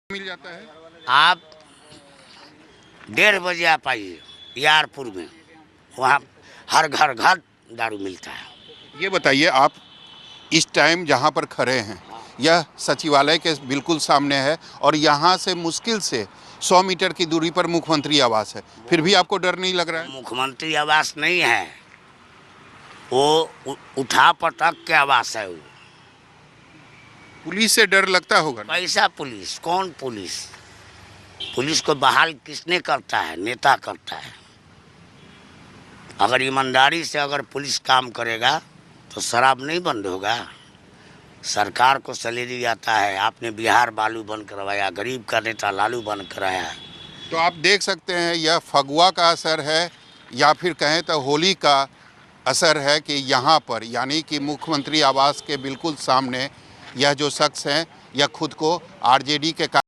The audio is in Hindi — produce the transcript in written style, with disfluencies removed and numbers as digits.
मिल जाता है? आप 1:30 बजे आप आइए यारपुर में, वहाँ हर घर घर दारू मिलता है। ये बताइए, आप इस टाइम जहाँ पर खड़े हैं, यह सचिवालय के बिल्कुल सामने है और यहाँ से मुश्किल से 100 मीटर की दूरी पर मुख्यमंत्री आवास है, फिर भी आपको डर नहीं लग रहा है? मुख्यमंत्री आवास नहीं है, वो उठा पटक के आवास है। वो पुलिस से डर लगता होगा ना? कैसा पुलिस? कौन पुलिस? पुलिस को बहाल किसने करता है? नेता करता है। अगर ईमानदारी से अगर पुलिस काम करेगा तो शराब नहीं बंद होगा। सरकार को सैलरी आता है, आपने बिहार बालू बंद करवाया, गरीब का नेता लालू बंद कराया। तो आप देख सकते हैं, यह फगुआ का असर है या फिर कहें तो होली का असर है कि यहाँ पर यानी कि मुख्यमंत्री आवास के बिल्कुल सामने यह जो शख्स हैं यह खुद को आरजेडी के